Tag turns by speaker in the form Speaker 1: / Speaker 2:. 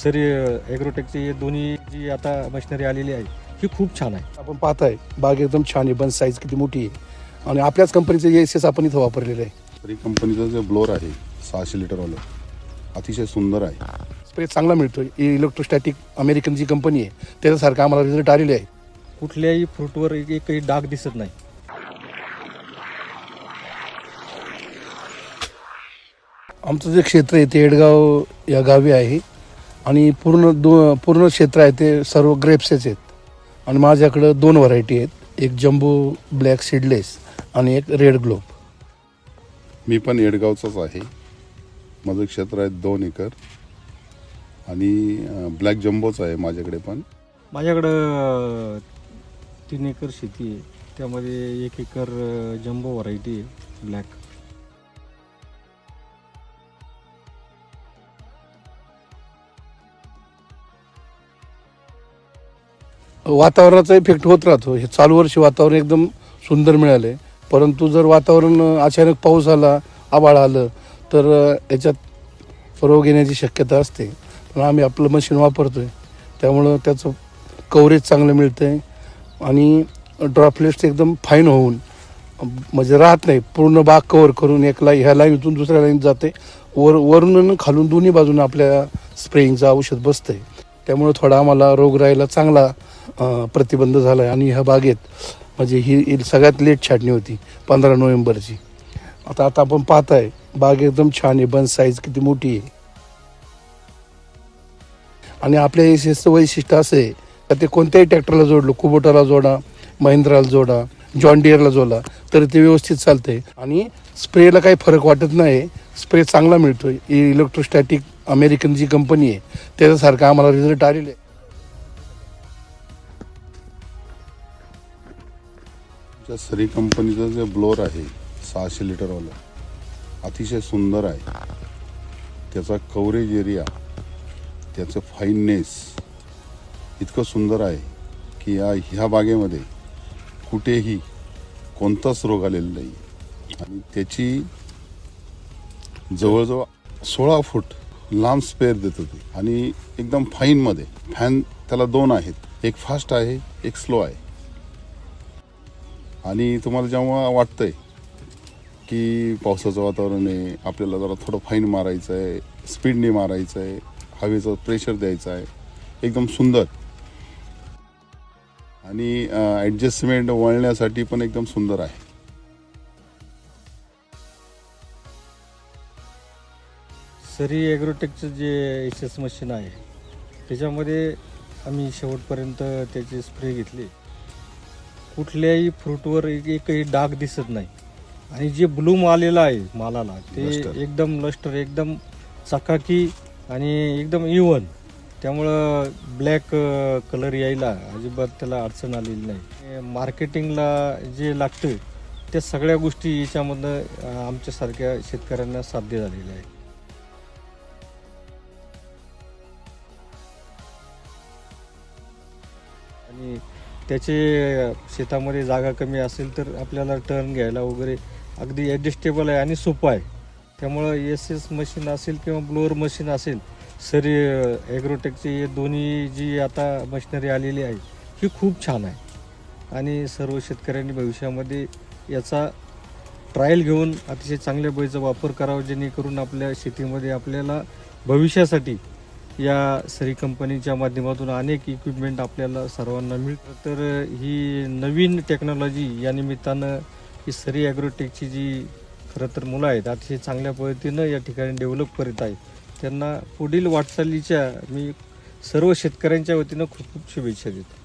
Speaker 1: सरी ॲग्रोटेकची दोन्ही जी आता मशिनरी आलेली आहे ही खूप छान आहे.
Speaker 2: आपण पाहताय बाग एकदम छान आहे, बन साईज किती मोठी आहे आणि आपल्याच कंपनीचं एस आपण इथं वापरलेलं आहे.
Speaker 3: तरी कंपनीचं जे ब्लोअर आहे 600 लिटरवालं अतिशय सुंदर आहे.
Speaker 2: स्प्रे चांगला मिळतोय. इलेक्ट्रोस्टॅटिक अमेरिकन जी कंपनी आहे त्याच्यासारखं आम्हाला रिझल्ट आलेले आहे.
Speaker 1: कुठल्याही फ्रूटवर एकही डाग दिसत नाही.
Speaker 2: आमचं जे क्षेत्र आहे ते येडगाव या गावी आहे आणि पूर्ण क्षेत्र आहे ते सर्व ग्रेप्सचे आहेत आणि माझ्याकडं 2 व्हरायटी आहेत, एक जम्बो ब्लॅक सीडलेस आणि एक रेड ग्लोब.
Speaker 3: मी पण येडगावचाच आहे. माझं क्षेत्र आहे 2 एकर आणि ब्लॅक जम्बोच आहे माझ्याकडे पण.
Speaker 1: माझ्याकडं 3 एकर शेती आहे, त्यामध्ये 1 एकर जम्बो व्हरायटी आहे ब्लॅक.
Speaker 2: वातावरणाचा इफेक्ट होत राहतो. हे चालू वर्षी वातावरण एकदम सुंदर मिळालं आहे, परंतु जर वातावरण अचानक पाऊस आला, आभाळ आलं तर याच्यात रोग येण्याची शक्यता असते. पण आम्ही आपलं मशीन वापरतो आहे त्यामुळं त्याचं कव्हरेज चांगलं मिळतं आहे आणि ड्रॉपलेट्स एकदम फाईन होऊन म्हणजे राहत नाही, पूर्ण बाग कव्हर करून एक ह्या लाईनतून दुसऱ्या लाईन जाते, वरून आणि खालून दोन्ही बाजूनं आपल्या स्प्रेइंगचं औषध बसतं आहे. त्यामुळं थोडा आम्हाला रोगराईला चांगला प्रतिबंध झाला आहे. आणि ह्या बागेत म्हणजे ही सगळ्यात लेट छाटणी होती 15 नोव्हेंबरची. आता आपण पाहताय बाग एकदम छान आहे, बन साईज किती मोठी आहे आणि आपल्या एसएसचं वैशिष्ट्य असं आहे का ते कोणत्याही ट्रॅक्टरला जोडलं, कुबोटाला जोडा, महिंद्राला जोडा, जॉन डिअरला जोडला तर ते व्यवस्थित चालतंय आणि स्प्रेला काही फरक वाटत नाही. स्प्रे चांगला मिळतोय. इलेक्ट्रोस्टॅटिक अमेरिकन जी कंपनी आहे त्याच्यासारखं आम्हाला रिझल्ट आलेले आहे.
Speaker 3: सरी कंपनीचं जे ब्लोअर आहे 600 लिटरवालं अतिशय सुंदर आहे. त्याचा कव्हरेज एरिया, त्याचं फाईननेस इतकं सुंदर आहे की ह्या बागेमध्ये कुठेही कोणताच रोग आलेला नाही. आणि त्याची जवळजवळ 16 फूट लांब स्पेअर देत होती आणि एकदम फाईनमध्ये. फॅन त्याला 2 आहेत, एक फास्ट आहे, एक स्लो आहे. आणि तुम्हाला जेव्हा वाटतंय की पावसाचं वातावरण आहे, आपल्याला जरा थोडं फाईन मारायचं आहे, स्पीडने मारायचं आहे, हवेचं प्रेशर द्यायचं आहे, एकदम सुंदर. आणि ॲडजस्टमेंट वळण्यासाठी पण एकदम सुंदर आहे.
Speaker 1: सरी ॲग्रोटेकचं जे एस मशीन आहे त्याच्यामध्ये आम्ही शेवटपर्यंत त्याचे स्प्रे घेतले. कुठल्याही फ्रूटवर एकही डाग दिसत नाही आणि जे ब्लूम आलेला आहे मालाला ते एकदम लस्टर, एकदम चकाकी आणि एकदम इव्हन. त्यामुळं ब्लॅक कलर यायला अजिबात त्याला अडचण आलेली नाही. मार्केटिंगला जे लागतं त्या सगळ्या गोष्टी याच्यामधनं आमच्यासारख्या शेतकऱ्यांना साध्य झालेल्या आहे. आणि त्याचे शेतामध्ये जागा कमी असेल तर आपल्याला टर्न घ्यायला वगैरे अगदी ॲडजस्टेबल आहे आणि सोपं आहे. त्यामुळं एस मशीन असेल किंवा ब्लोअर मशीन असेल, सरी ॲग्रोटेकची दोन्ही जी आता मशिनरी आलेली आहे ही खूप छान आहे आणि सर्व शेतकऱ्यांनी भविष्यामध्ये याचा ट्रायल घेऊन अतिशय चांगल्या बळीचा वापर करावा, जेणेकरून आपल्या शेतीमध्ये आपल्याला भविष्यासाठी या सरी कंपनीच्या माध्यमातून अनेक इक्विपमेंट आपल्याला सर्वांना मिळतं. तर ही नवीन टेक्नॉलॉजी या निमित्तानं ही सरी ॲग्रोटेकची जी खरं तर मुलं आहेत अतिशय चांगल्या पद्धतीनं या ठिकाणी डेव्हलप करीत आहेत. त्यांना पुढील वाटचालीच्या मी सर्व शेतकऱ्यांच्या वतीनं खूप खूप शुभेच्छा देतो.